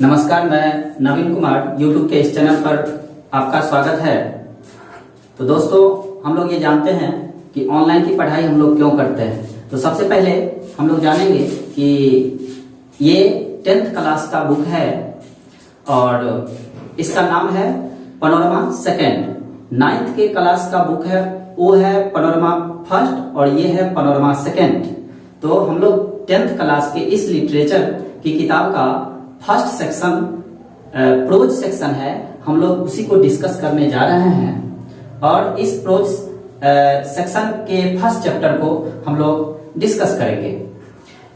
नमस्कार, मैं नवीन कुमार यूट्यूब के इस चैनल पर आपका स्वागत है। तो दोस्तों, हम लोग ये जानते हैं कि ऑनलाइन की पढ़ाई हम लोग क्यों करते हैं। तो सबसे पहले हम लोग जानेंगे कि ये 10th क्लास का बुक है और इसका नाम है पैनोरमा सेकेंड। 9th के क्लास का बुक है, वो है पैनोरमा फर्स्ट और ये है पैनोरमा सेकेंड। तो हम लोग 10th क्लास के इस लिटरेचर की किताब का फर्स्ट सेक्शन प्रोज सेक्शन है, हम लोग उसी को डिस्कस करने जा रहे हैं। और इस प्रोज सेक्शन के फर्स्ट चैप्टर को हम लोग डिस्कस करेंगे।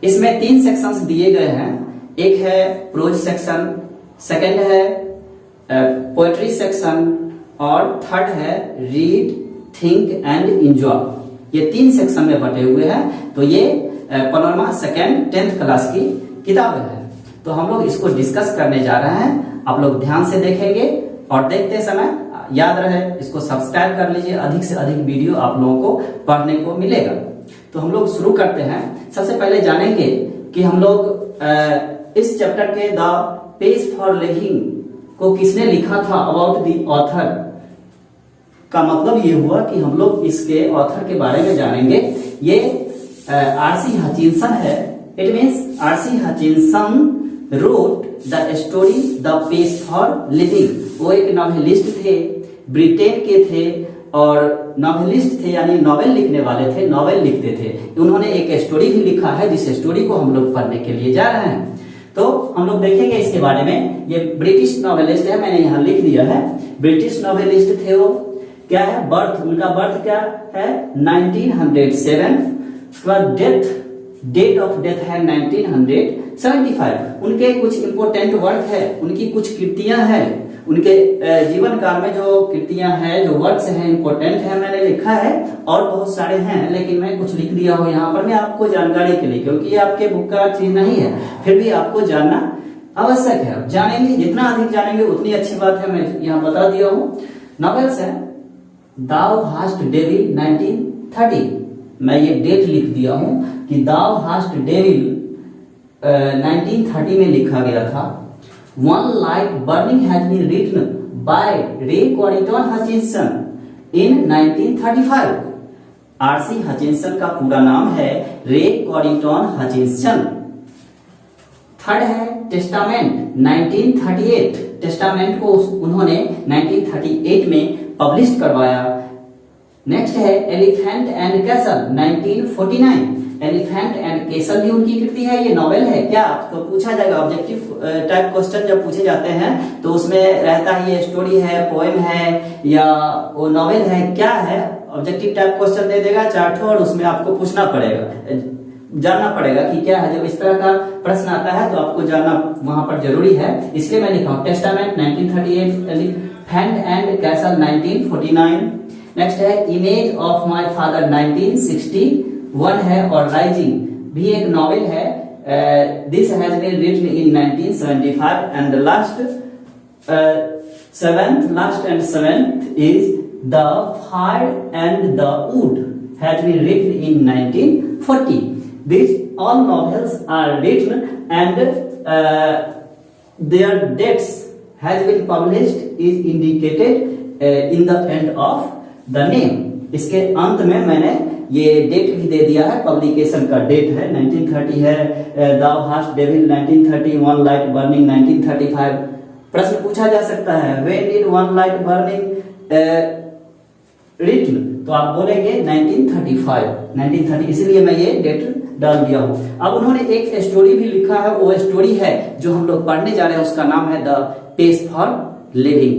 इसमें 3 सेक्शंस दिए गए हैं। एक है प्रोज सेक्शन, सेकंड है पोएट्री सेक्शन और थर्ड है रीड, थिंक एंड एंजॉय। ये 3 सेक्शन में बटे हुए हैं। तो ये पैनोरमा सेकेंड 10th क्लास की किताब है। तो हम लोग इसको डिस्कस करने जा रहे हैं। आप लोग ध्यान से देखेंगे और देखते समय याद रहे इसको सब्सक्राइब कर लीजिए। अधिक से अधिक वीडियो आप लोगों को पढ़ने को मिलेगा। तो हम लोग शुरू करते हैं। सबसे पहले जानेंगे कि हम लोग इस चैप्टर के द पेज फॉर लिविंग को किसने लिखा था, अबाउट द ऑथर का मतलब ये हुआ कि हम लोग इसके ऑथर के बारे में जानेंगे। ये आरसी हचिंसन है। It means RC Hutchinson wrote the story The Pace for Living। वो एक नॉवेलिस्ट थे, ब्रिटेन के थे और नॉवेलिस्ट थे, यानी नॉवेल लिखने वाले थे, नॉवेल लिखते थे। उन्होंने एक स्टोरी भी लिखा है जिस स्टोरी को हम लोग पढ़ने के लिए जा रहे हैं। तो हम लोग देखेंगे इसके बारे में। ये ब्रिटिश नॉवेलिस्ट है, मैंने यहाँ लिख दिया है। ब्रिटिश नॉवेलिस्ट थे वो। क्या है बर्थ, उनका बर्थ क्या है 1907। उसके बाद डेट ऑफ डेथ है 1975। उनके कुछ इंपोर्टेंट वर्क है, उनकी कुछ कृतियां हैं। उनके जीवन काल में जो कृतियां हैं, जो वर्क्स हैं, इंपोर्टेंट है, मैंने लिखा है। और बहुत सारे हैं लेकिन मैं कुछ लिख दिया हूं यहाँ पर मैं आपको जानकारी के लिए, क्योंकि ये आपके बुक का चीज नहीं है, फिर भी आपको जानना आवश्यक है। जानेंगे, जितना अधिक जानेंगे उतनी अच्छी बात है। मैं यहाँ बता दिया हूँ। नॉवेल्स है दाउ हास्ट डेविल 1930। मैं ये डेट लिख दिया हूं कि दाउ हास्ट डेविल 1930 में लिखा गया था। One light burning has been written by Ray Coryton Hutchinson in 1935। RC Hutchinson का पूरा नाम है रे क्वारिटन हचिंसन। थर्ड है टेस्टामेंट 1938। टेस्टामेंट को उन्होंने 1938 में पब्लिश करवाया। नेक्स्ट है elephant and castle 1949। Elephant and castle भी उनकी कृति है। ये नॉवेल है क्या, तो पूछा जाएगा। ऑब्जेक्टिव टाइप क्वेश्चन जब पूछे जाते हैं तो उसमें रहता है ये स्टोरी है, पोएम है या वो नॉवेल है, क्या है। ऑब्जेक्टिव टाइप क्वेश्चन दे देगा 4 ठो और उसमें आपको पूछना पड़ेगा, जानना पड़ेगा कि क्या है। जब इस तरह का प्रश्न आता है तो आपको जानना वहां पर जरूरी है, इसलिए मैं लिखा हूं testament 1938, elephant and castle 1949। Next है इमेज ऑफ माय फादर 1961 है और राइजिंग भी एक नॉवेल है। This has been written in 1975 and the last and seventh is the fire and the wood has been written in 1940। These all novels are written and their dates has been published is indicated in the end of the name. इसके अंत में मैंने ये date भी दे दिया है, publication का date है 1930 है। Thou hast devil 1930, one light burning 1935। प्रश्न पूछा जा सकता है when did one light burning written, तो आप बोलेंगे 1930, इसीलिए मैं ये डेट डाल दिया हूं। अब उन्होंने एक स्टोरी भी लिखा है, वो स्टोरी है जो हम लोग पढ़ने जा रहे हैं, उसका नाम है द पेस फॉर लिविंग।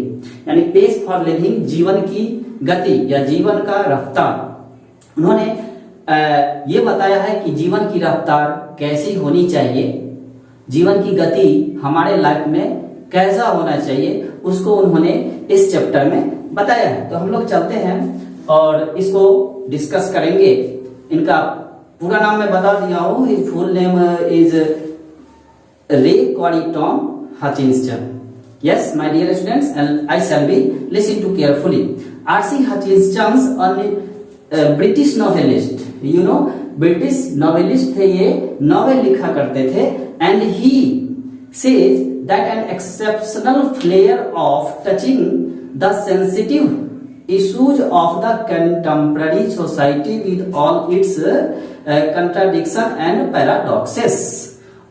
यानी पेस फॉर लिविंग, जीवन की गति या जीवन का रफ्तार। उन्होंने ये बताया है कि जीवन की रफ्तार कैसी होनी चाहिए, जीवन की गति हमारे लाइफ में कैसा होना चाहिए, उसको उन्होंने इस चैप्टर में बताया है। तो हम लोग चलते हैं और इसको डिस्कस करेंगे। इनका पूरा नाम मैं बता दिया हूं। हिज फुल नेम इज रे Coryton Hutchinson. Yes, my dear students, and I shall be listen to carefully. R.C. Hutchinson's a British novelist. You know, British novelist थे, ये नॉवेल लिखा करते थे। And he says that an exceptional flair of touching the sensitive issues of the contemporary society with all its contradiction and paradoxes।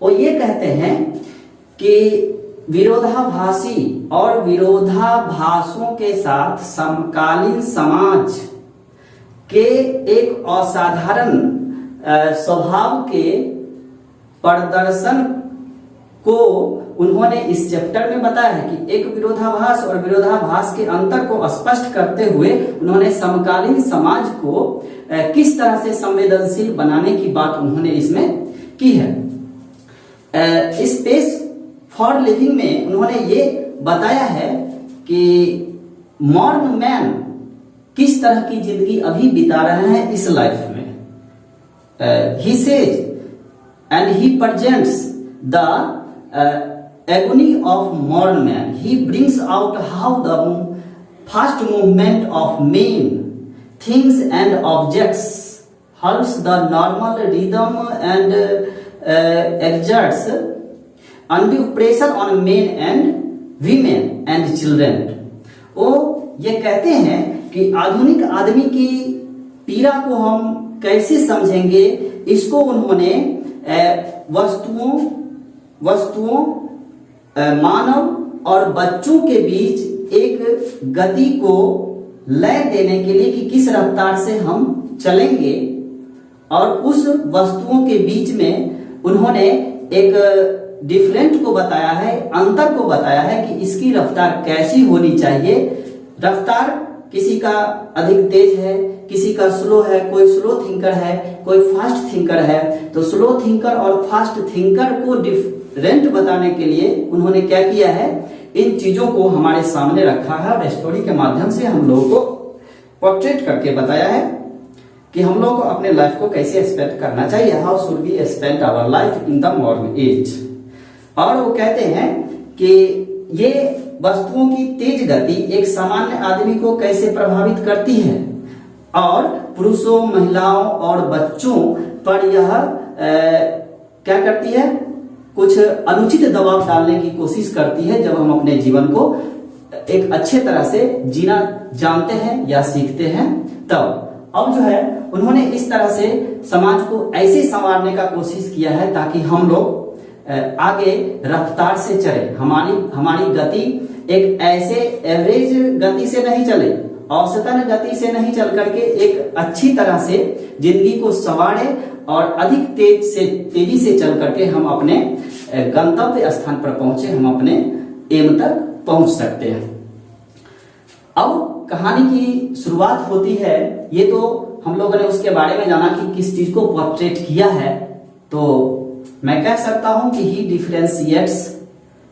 और ये कहते हैं कि विरोधाभासी और विरोधाभासों के साथ समकालीन समाज के एक असाधारण स्वभाव के प्रदर्शन को उन्होंने इस चैप्टर में बताया है कि एक विरोधाभास और विरोधाभास के अंतर को स्पष्ट करते हुए उन्होंने समकालीन समाज को किस तरह से संवेदनशील बनाने की बात उन्होंने इसमें की है। स्पेस फॉर लिविंग में उन्होंने ये बताया है कि मॉडर्न मैन किस तरह की जिंदगी अभी बिता रहे हैं इस लाइफ में। He says and he presents the agony of modern man. He brings out how the fast movement of men, things and objects halts the normal rhythm and exerts undue pressure on men and women and children। वो ये कहते हैं कि आधुनिक आदमी की पीड़ा को हम कैसे समझेंगे, इसको उन्होंने वस्तुओं मानव और बच्चों के बीच एक गति को लय देने के लिए कि किस रफ्तार से हम चलेंगे, और उस वस्तुओं के बीच में उन्होंने एक डिफरेंट को बताया है, अंतर को बताया है कि इसकी रफ्तार कैसी होनी चाहिए। रफ्तार किसी का अधिक तेज है, किसी का स्लो है, कोई स्लो थिंकर है, कोई फास्ट थिंकर है। तो स्लो थिंकर और फास्ट थिंकर को डिफरेंट बताने के लिए उन्होंने क्या किया है, इन चीजों को हमारे सामने रखा है और स्टोरी के माध्यम से हम लोगों को पोर्ट्रेट करके बताया है कि हम लोग को अपने लाइफ को कैसे स्पेंड करना चाहिए, how should we spend our life in the modern age. और वो कहते हैं कि ये वस्तुओं की तेज गति एक सामान्य आदमी को कैसे प्रभावित करती है और पुरुषों, महिलाओं और बच्चों पर यह क्या करती है, कुछ अनुचित दबाव डालने की कोशिश करती है जब हम अपने जीवन को एक अच्छे तरह से जीना जानते हैं या सीखते हैं तब। अब जो है उन्होंने इस तरह से समाज को ऐसे संवारने का कोशिश किया है ताकि हम लोग आगे रफ्तार से चले। हमारी गति एक ऐसे एवरेज गति से नहीं चले, औसतन गति से नहीं चल करके एक अच्छी तरह से जिंदगी को संवारे और अधिक तेजी से चल करके हम अपने गंतव्य स्थान पर पहुंचे, हम अपने एम तक पहुंच सकते हैं। अब कहानी की शुरुआत होती है, ये तो हम लोगों ने उसके बारे में जाना कि किस चीज को पोर्ट्रेट किया है, तो मैं कह सकता हूं कि he differentiates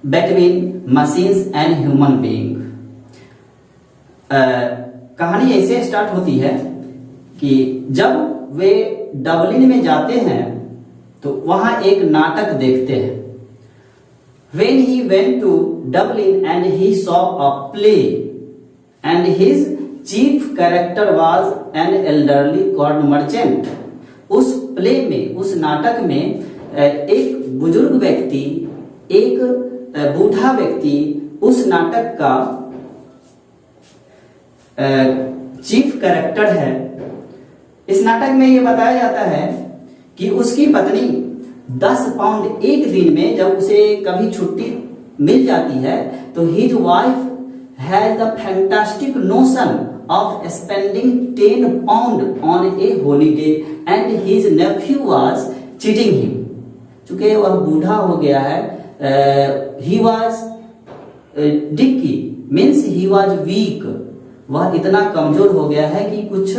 between machines and human being. कहानी ऐसे स्टार्ट होती है कि जब वे डबलिन में जाते हैं तो वहां एक नाटक देखते हैं। When he went to Dublin and he saw a play and his chief character was an elderly corn merchant। उस प्ले में, उस नाटक में एक बुजुर्ग व्यक्ति, एक बूढ़ा व्यक्ति उस नाटक का चीफ कैरेक्टर है। इस नाटक में यह बताया जाता है कि उसकी पत्नी 10 पाउंड एक दिन में जब उसे कभी छुट्टी मिल जाती है तो his wife has the fantastic notion of spending 10 pound on a holiday and his nephew was cheating him. चूंकि वह बूढ़ा हो गया है, he was dicky means he was weak, वह इतना कमजोर हो गया है कि कुछ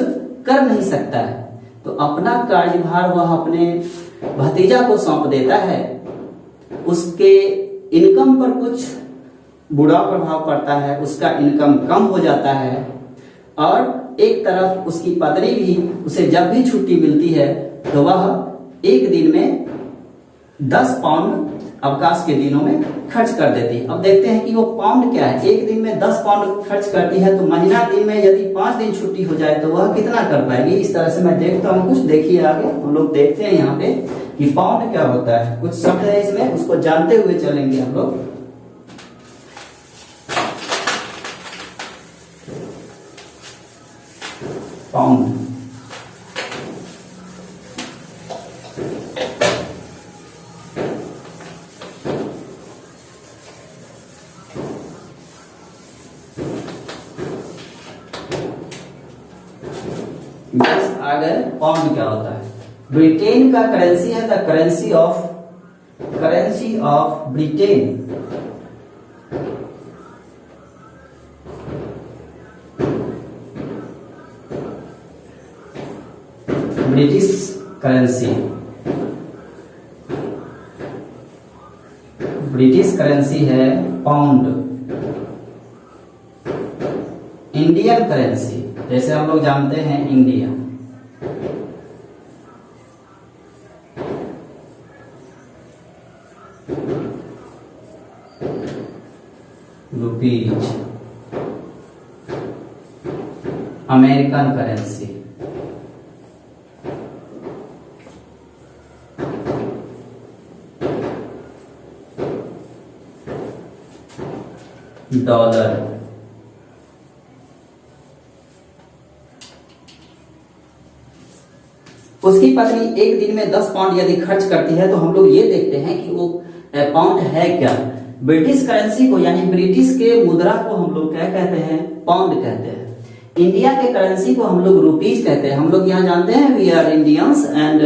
कर नहीं सकता है, तो अपना कार्यभार वह अपने भतीजा को सौंप देता है। उसके इनकम पर कुछ बुरा प्रभाव पड़ता है, उसका इनकम कम हो जाता है और एक तरफ उसकी पत्नी भी उसे जब भी छुट्टी मिलती है तो वह एक दिन में 10 पाउंड अवकाश के दिनों में खर्च कर देती है। अब देखते हैं कि वो पाउंड क्या है। एक दिन में 10 पाउंड खर्च करती है तो महीना दिन में यदि 5 दिन छुट्टी हो जाए तो वह कितना कर पाएगी। इस तरह से मैं देखता हूँ कुछ। देखिए आगे हम लोग देखते हैं यहाँ पे कि पाउंड क्या होता है। कुछ शब्द है इसमें, उसको जानते हुए चलेंगे हम लोग। पाउंड, आ गए पाउंड क्या होता है। ब्रिटेन का करेंसी है the currency of Britain. British currency, British currency है पाउंड। इंडियन करेंसी जैसे हम लोग जानते हैं India, rupees. American currency, dollar. उसकी पत्नी एक दिन में 10 पाउंड यदि खर्च करती है तो हम लोग ये देखते हैं कि वो पाउंड है क्या। ब्रिटिश करेंसी को यानी ब्रिटिश के मुद्रा को हम लोग क्या कहते हैं, पाउंड कहते हैं। इंडिया के करेंसी को हम लोग रुपीज कहते हैं। हम लोग यहाँ जानते हैं we are Indians and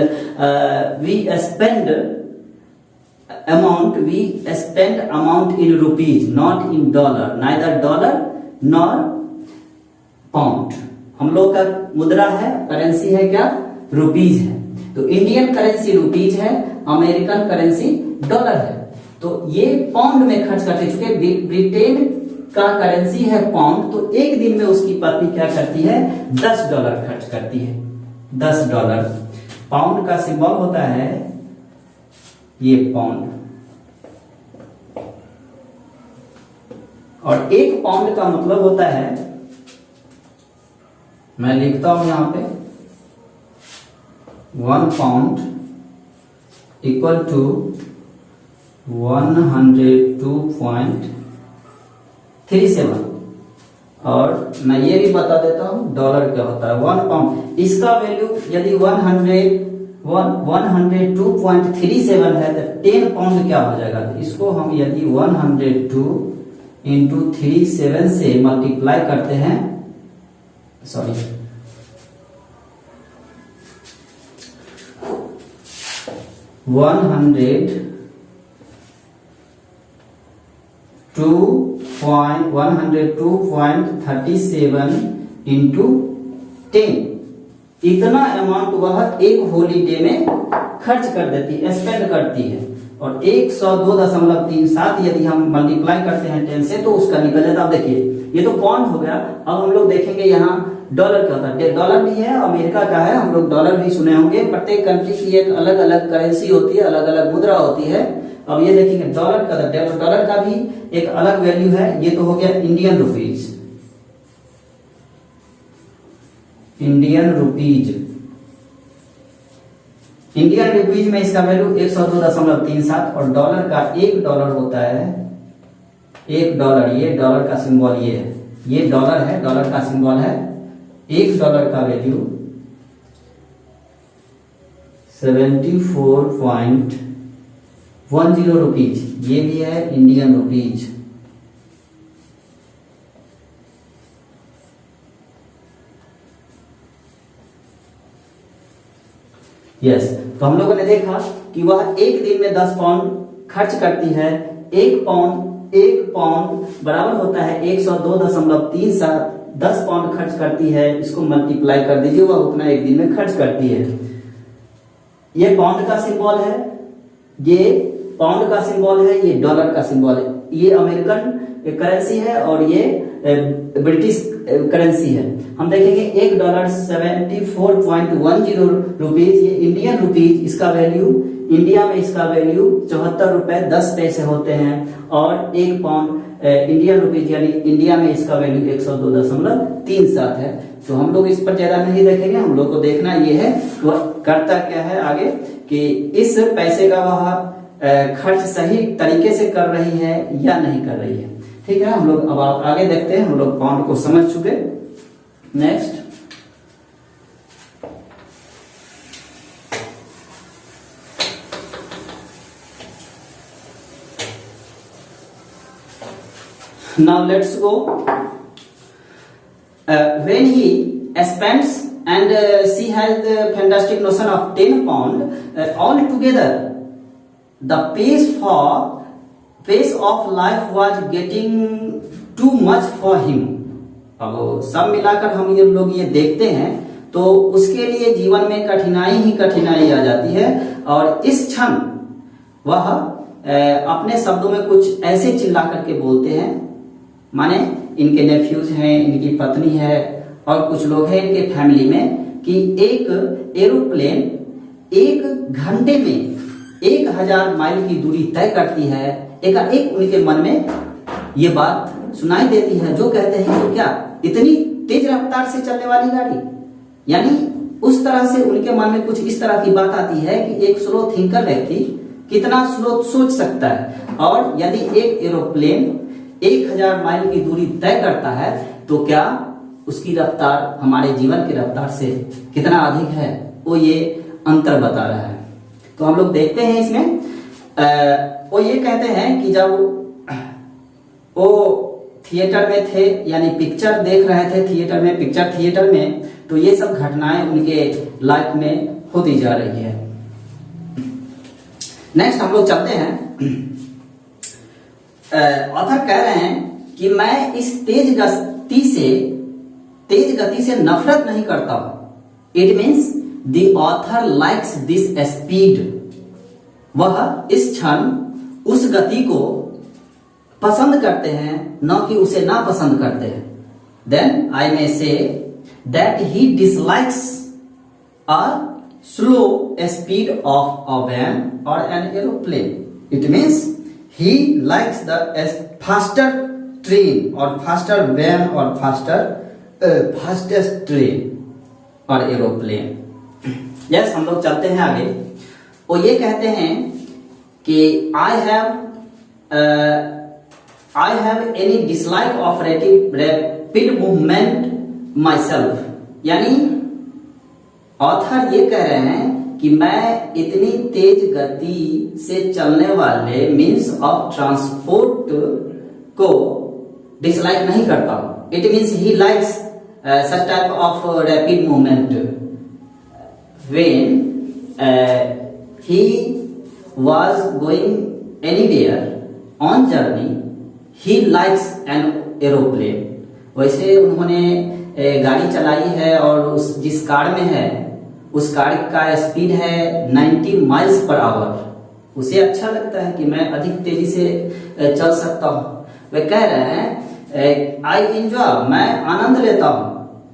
we spend amount in rupees not in dollar, neither dollar nor pound. हम लोग का मुद्रा है, करेंसी है क्या, रुपीज है। तो इंडियन करेंसी रुपीज है, अमेरिकन करेंसी डॉलर है। तो ये पाउंड में खर्च करते, चूंकि ब्रिटेन का करेंसी है पाउंड, तो एक दिन में उसकी पत्नी क्या करती है, $10 खर्च करती है। $10। पाउंड का सिंबल होता है ये पाउंड, और एक पाउंड का मतलब होता है, मैं लिखता हूं यहां पे, 1 पाउंड इक्वल टू 102.37। और मैं ये भी बता देता हूं डॉलर क्या होता है। 1 पाउंड, इसका वैल्यू यदि 102.37 है तो 10 पाउंड क्या हो जाएगा। तो इसको हम यदि 102 इंटू 37 से मल्टीप्लाई करते हैं, सॉरी 102.37 इंटू 10, इतना अमाउंट वह एक हॉलीडे में खर्च कर देती है, स्पेंड करती है। और 102.37 यदि हम मल्टीप्लाई करते हैं 10 से तो उसका निकल जाता है। अब देखिए ये तो पाउंड हो गया। अब हम लोग देखेंगे यहाँ डॉलर क्या होता है। डॉलर भी है, अमेरिका का है, हम लोग डॉलर भी सुने होंगे। प्रत्येक कंट्री की एक अलग अलग करेंसी होती है, अलग अलग मुद्रा होती है। अब ये देखेंगे डॉलर का, डॉलर का भी एक अलग वैल्यू है। ये तो हो गया Indian rupees, Indian rupees. Indian rupees में इसका वैल्यू 102.37 और डॉलर का $1 होता है $1। ये डॉलर का सिंबल ये है, ये डॉलर है, डॉलर का सिंबल है। $1 का वैल्यू 74.10 रुपीज। ये भी है इंडियन रुपीज। यस, तो हम लोगों ने देखा कि वह एक दिन में 10 पाउंड खर्च करती है। एक पाउंड बराबर होता है 102.37। 10 पाउंड खर्च करती है, इसको मल्टीप्लाई कर दीजिए, वह उतना एक दिन में खर्च करती है। ये पाउंड का सिंबल है, ये पाउंड का सिंबल है, ये डॉलर का सिंबल है। ये अमेरिकन करेंसी है और ये ब्रिटिश करेंसी है। हम देखेंगे $1 74.10 रुपीज। ये इंडियन रुपीज, इसका वैल्यू इंडिया में इसका वैल्यू 74 रुपए 10 पैसे होते हैं। और 1 पाउंड इंडियन रुपीज यानी इंडिया में इसका वैल्यू 102.37 है। तो हम लोग इस पर ज्यादा नहीं देखेंगे, हम लोग को देखना ये है वह करता क्या है आगे, कि इस पैसे का वह खर्च सही तरीके से कर रही है या नहीं कर रही है। ठीक है, हम लोग अब आप आगे देखते हैं। हम लोग पॉइंट को समझ चुके। Next, now let's go. When he spends and she has the fantastic notion of 10 pound altogether, the pace of life was getting too much for him. अब सब मिलाकर हम ये लोग ये देखते हैं तो उसके लिए जीवन में कठिनाई ही कठिनाई आ जाती है। और इस क्षण वह अपने शब्दों में कुछ ऐसे चिल्ला करके बोलते हैं, माने इनके नेफ्यूज हैं, इनकी पत्नी है और कुछ लोग हैं इनके फैमिली में, कि एक एरोप्लेन 1 घंटे में 1000 माइल की दूरी तय करती है। एकाएक उनके मन में ये बात सुनाई देती है, जो कहते हैं कि क्या इतनी तेज रफ्तार से चलने वाली गाड़ी, यानी उस तरह से उनके मन में कुछ इस तरह की बात आती है कि एक स्लो थिंकर व्यक्ति कितना स्लो सोच सकता है। और यदि एक एरोप्लेन 1000 माइल की दूरी तय करता है तो क्या उसकी रफ्तार हमारे जीवन की रफ्तार से कितना अधिक है, वो ये अंतर बता रहा है। तो हम लोग देखते हैं इसमें वो ये कहते हैं कि जब वो थिएटर में थे, यानी पिक्चर देख रहे थे थिएटर में, पिक्चर थिएटर में, तो ये सब घटनाएं उनके लाइफ में होती जा रही है। नेक्स्ट हम लोग चलते हैं। ऑथर कह रहे हैं कि मैं इस तेज गति से नफरत नहीं करता। It means the author likes this speed. वह इस क्षण उस गति को पसंद करते हैं, न कि उसे ना पसंद करते हैं। Then I may say that he dislikes a slow speed of a van और an aeroplane. It means he likes the faster train or faster van or fastest train और एरोप्लेन। यस, हम लोग चलते हैं आगे। वो ये कहते हैं कि I have any dislike of rapid movement myself। यानी ऑथर ये कह रहे हैं कि मैं इतनी तेज गति से चलने वाले मीन्स ऑफ ट्रांसपोर्ट को डिसलाइक नहीं करता हूं। It means he likes such type of rapid movement. When he was going anywhere on journey he likes an aeroplane. वैसे उन्होंने गाड़ी चलाई है और उस जिस कार में है उस कार का स्पीड है 90 माइल्स पर आवर। उसे अच्छा लगता है कि मैं अधिक तेजी से चल सकता हूँ। वे कह रहे हैं आई एंजॉय, मैं आनंद लेता हूँ।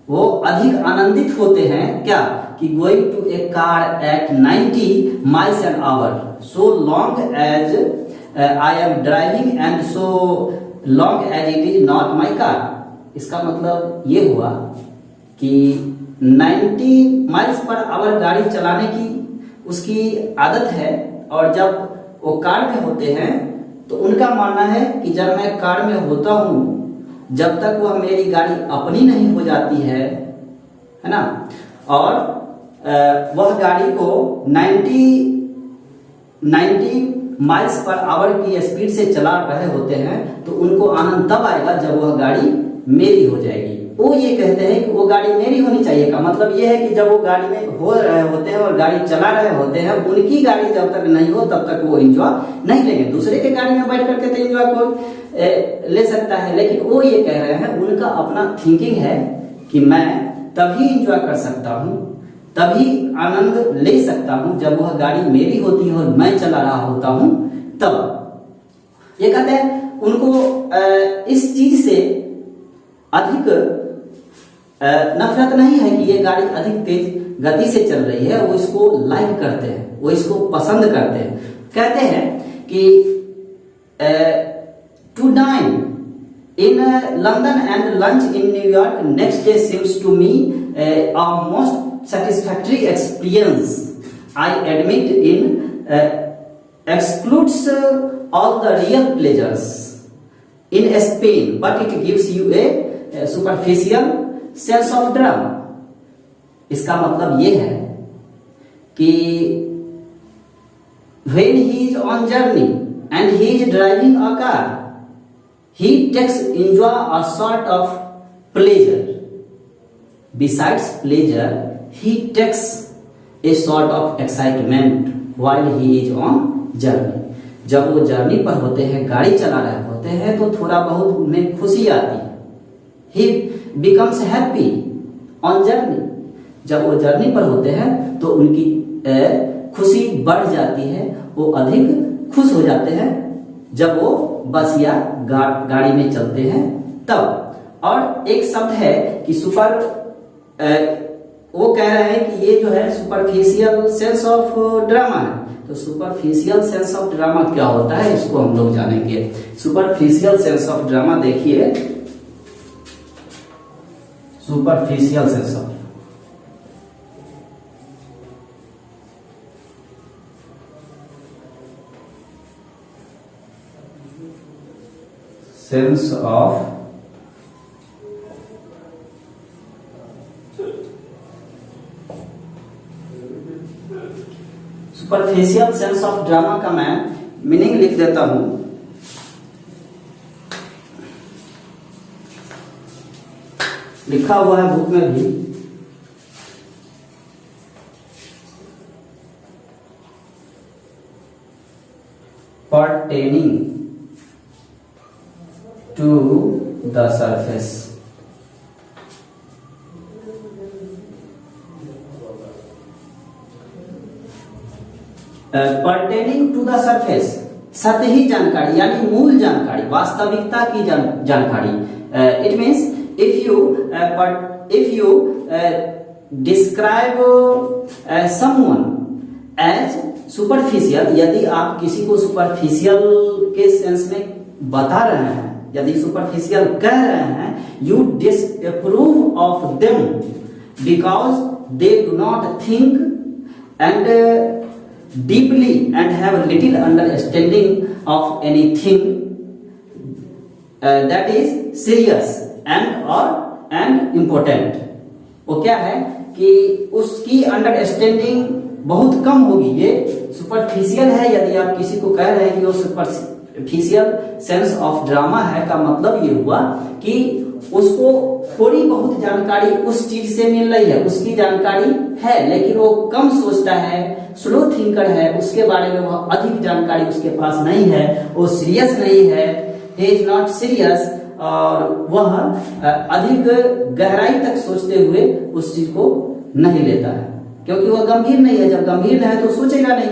वो अधिक आनंदित होते हैं क्या कि going to a car at 90 miles an hour so long as I am driving and so long as it is not my car. इसका मतलब ये हुआ कि 90 माइल्स पर आवर गाड़ी चलाने की उसकी आदत है, और जब वो कार में होते हैं तो उनका मानना है कि जब मैं कार में होता हूं, जब तक वह मेरी गाड़ी अपनी नहीं हो जाती है ना, और वह गाड़ी को 90 माइल्स पर आवर की स्पीड से चला रहे होते हैं, तो उनको आनंद तब आएगा जब वह गाड़ी मेरी हो जाएगी। वो ये कहते हैं कि वो गाड़ी मेरी होनी चाहिए का मतलब ये है कि जब वो गाड़ी में हो रहे होते हैं और गाड़ी चला रहे होते हैं, उनकी गाड़ी जब तक नहीं हो तब तक वो एंजॉय नहीं लेंगे। दूसरे के गाड़ी में बैठ करके तो एंजॉय कोई ले सकता है, लेकिन वो ये कह रहे हैं उनका अपना थिंकिंग है कि मैं तभी एंजॉय कर सकता हूँ, तभी आनंद ले सकता हूँ जब वह गाड़ी मेरी होती है और मैं चला रहा होता हूँ तब। ये कहते हैं उनको इस चीज से अधिक नफरत नहीं है कि ये गाड़ी अधिक तेज गति से चल रही है, वो इसको लाइक करते हैं, वो इसको पसंद करते हैं। कहते हैं कि to dine in London and lunch in New York next day seems to me a most satisfactory experience. I admit excludes all the real pleasures in Spain, but it gives you a superficial sense of drama. इसका मतलब ये है कि when he is on journey and he is driving a car, he takes enjoy a sort of pleasure. Besides pleasure, he takes a sort of excitement while he is on journey. जब वो journey पर होते हैं, गाड़ी चला रहे होते हैं, तो थोड़ा बहुत उनमें खुशी आती है. He becomes happy on journey. जब वो जर्नी पर होते हैं तो उनकी खुशी बढ़ जाती है, वो अधिक खुश हो जाते हैं जब वो बस या गाड़ी में चलते हैं तब. और एक शब्द है कि वो कह रहे हैं कि ये जो है सुपरफिशियल सेंस ऑफ ड्रामा है. तो सुपरफिशियल सेंस ऑफ ड्रामा क्या होता है, इसको हम लोग जानेंगे. सुपरफिशियल सेंस ऑफ ड्रामा देखिए, superficial sense of superficial sense of drama का मैं मीनिंग लिख देता हूं. लिखा हुआ है बुक में भी. pertaining to the surface. pertaining to the surface, सतही जानकारी यानी मूल जानकारी, वास्तविकता की जानकारी. It means if you describe someone as superficial, यदि आप किसी को सुपरफिशियल के सेंस में बता रहे हैं, यदि सुपरफिशियल कह रहे हैं, you disapprove of them because they do not think and deeply and have little understanding of anything that is serious and important. वो क्या है कि उसकी अंडरस्टैंडिंग बहुत कम होगी. ये सुपरफिशियल है. यदि आप किसी को कह रहे हैं कि वो सुपरफिशियल सेंस ऑफ ड्रामा है, का मतलब ये हुआ कि उसको थोड़ी बहुत जानकारी उस चीज से मिल रही है, उसकी जानकारी है, लेकिन वो कम सोचता है, स्लो थिंकर है, उसके बारे में वह अधिक जानकारी उसके पास नहीं है, वो सीरियस नहीं है, ही इज नॉट सीरियस, और वह अधिक गहराई तक सोचते हुए उस चीज को नहीं लेता है, क्योंकि वह गंभीर नहीं है. जब गंभीर है तो सोचेगा नहीं,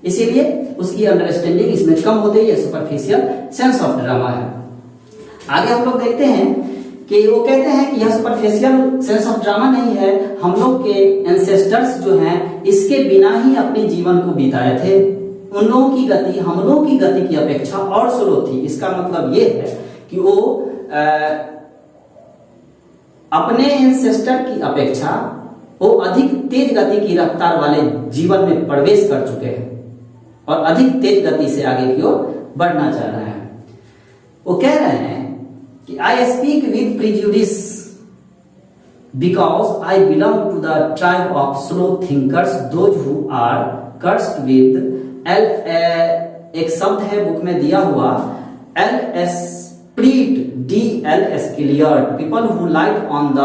इसीलिए उसकी अंडरस्टैंडिंग इसमें कम होती है. सुपरफिशियल सेंस ऑफ ड्रामा है. आगे हम लोग देखते हैं कि वो कहते हैं कि यह सुपरफिशियल सेंस ऑफ ड्रामा नहीं है. हम लोग के एंसेस्टर्स जो हैं, इसके बिना ही अपने जीवन को बिताए थे. उन लोगों की गति हम लोगों की गति की अपेक्षा और स्लो थी. इसका मतलब ये है कि वो अपने एंसेस्टर की अपेक्षा वो अधिक तेज गति की रफ्तार वाले जीवन में प्रवेश कर चुके हैं और अधिक तेज गति से आगे की ओर बढ़ना चाह रहे हैं. वो कह रहे हैं कि I speak with prejudice because I belong to the tribe of slow thinkers those who are cursed with l. एक शब्द है बुक में दिया हुआ, l esprit de l escalier, people who light on the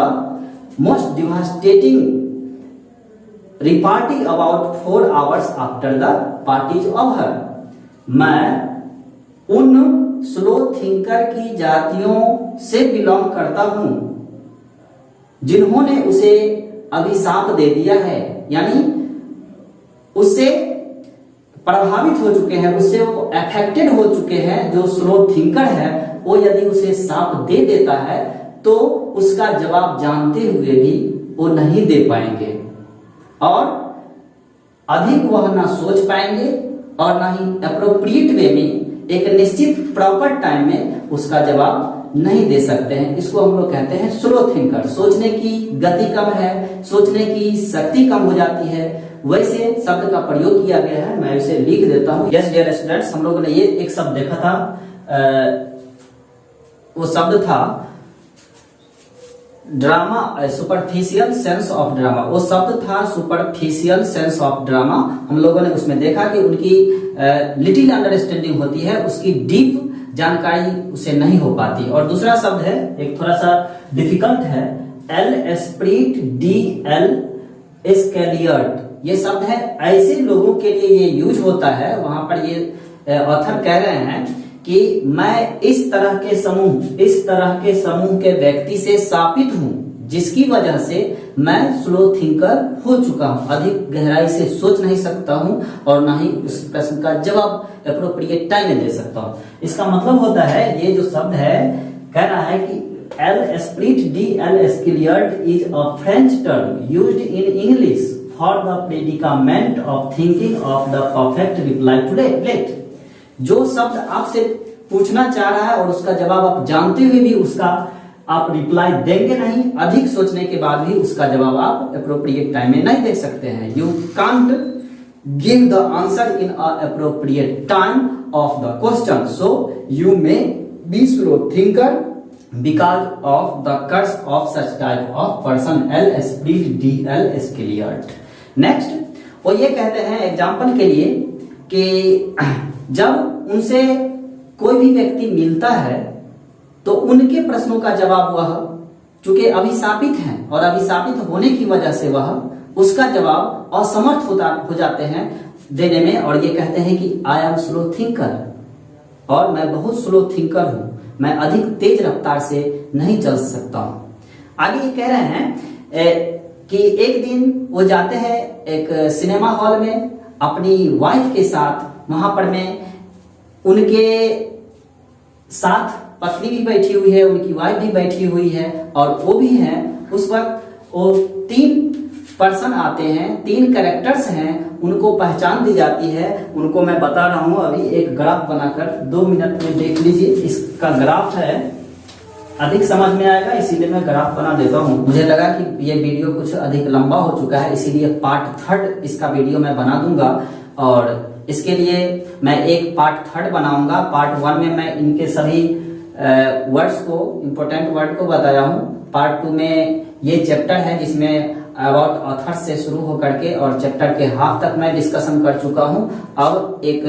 most devastating repartee about 4 hours after the party's over. मैं उन slow thinker की जातियों से बिलोंग करता हूं जिन्होंने उसे अभिशाप दे दिया है, यानी उससे प्रभावित हो चुके हैं, उससे वो अफेक्टेड हो चुके हैं. जो स्लो थिंकर है वो यदि उसे शाप दे देता है तो उसका जवाब जानते हुए भी वो नहीं दे पाएंगे और अधिक वह ना सोच पाएंगे और ना ही अप्रोप्रिएट वे में एक निश्चित प्रॉपर टाइम में उसका जवाब नहीं दे सकते हैं. इसको हम लोग कहते हैं स्लो थिंकर. सोचने की गति कम है, सोचने की शक्ति कम हो जाती है वैसे शब्द का प्रयोग किया गया है। मैं इसे लिख देता हूं। यस डियर स्टूडेंट्स, हम लोगों ने ये एक शब्द देखा था, वो शब्द था drama, superficial sense of drama. वो शब्द था सुपरफिशियल सेंस ऑफ ड्रामा। हम लोगों ने उसमें देखा कि उनकी लिटिल अंडरस्टैंडिंग होती है, उसकी डीप जानकारी उसे नहीं हो पाती। और दूसरा शब्द है, एक थोड़ा सा डिफिकल्ट है, एल एस्प्रिट डी एल एस्केलियर्ट। ये शब्द है, ऐसे लोगों के लिए ये यूज होता है। वहां पर ये ऑथर कह रहे हैं कि मैं इस तरह के समूह के व्यक्ति से शापित हूं, जिसकी वजह से मैं स्लो थिंकर हो चुका हूं, अधिक गहराई से सोच नहीं सकता हूं और ना ही उस प्रश्न का जवाब एप्रोप्रिएट टाइम में दे सकता हूं। इसका मतलब होता है, ये जो शब्द है कह रहा है कि l esprit de l escalier is a French term used in English for the predicament of thinking of the perfect reply too late. जो शब्द आपसे पूछना चाह रहा है और उसका जवाब आप जानते हुए भी उसका आप रिप्लाई देंगे नहीं, अधिक सोचने के बाद भी उसका जवाब आप एप्रोप्रिएट टाइम में नहीं दे सकते हैं। You can't give the answer in a appropriate time of the question, so you may be slow thinker because of the curse of such type of person. L esprit de l escalier. Next, वो ये कहते हैं example के लिए कि जब उनसे कोई भी व्यक्ति मिलता है तो उनके प्रश्नों का जवाब वह, चूंकि अभिशापित हैं और अभिशापित होने की वजह से वह उसका जवाब असमर्थ हो जाते हैं देने में, और ये कहते हैं कि आई एम स्लो थिंकर, और मैं बहुत स्लो थिंकर हूं, मैं अधिक तेज रफ्तार से नहीं चल सकता हूं। आगे ये कह रहे हैं कि एक दिन वो जाते हैं एक सिनेमा हॉल में अपनी वाइफ के साथ। वहां पर में उनके साथ पत्नी भी बैठी हुई है, उनकी वाइफ भी बैठी हुई है और वो भी है। उस वक्त वो 3 पर्सन आते हैं, 3 कैरेक्टर्स हैं, उनको पहचान दी जाती है। उनको मैं बता रहा हूं अभी एक ग्राफ बनाकर, 2 मिनट में देख लीजिए। इसका ग्राफ है, अधिक समझ में आएगा इसीलिए मैं ग्राफ बना देता हूं। मुझे लगा कि ये वीडियो कुछ अधिक लंबा हो चुका है, इसीलिए पार्ट 3 इसका वीडियो मैं बना दूंगा, और इसके लिए मैं एक पार्ट 3 बनाऊंगा। पार्ट 1 में मैं इनके सभी वर्ड्स को, इंपॉर्टेंट वर्ड को बताया हूं। पार्ट 2 में ये चैप्टर है जिसमें अबाउट ऑथर्स से शुरू होकर के और चैप्टर के हाफ तक मैं डिस्कशन कर चुका हूं। अब एक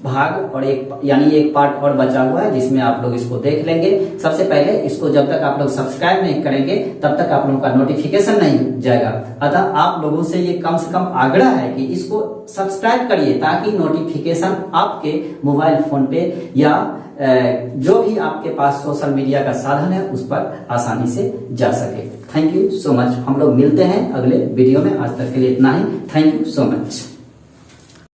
भाग और एक पार्ट और बचा हुआ है जिसमें आप लोग इसको देख लेंगे। सबसे पहले इसको जब तक आप लोग सब्सक्राइब नहीं करेंगे तब तक आप लोगों का नोटिफिकेशन नहीं जाएगा। अतः आप लोगों से ये कम से कम आग्रह है कि इसको सब्सक्राइब करिए ताकि नोटिफिकेशन आपके मोबाइल फोन पे या जो भी आपके पास सोशल मीडिया का साधन है उस पर आसानी से जा सके। Thank you so much. हम लोग मिलते हैं अगले वीडियो में। आज तक के लिए इतना ही। Thank you so much.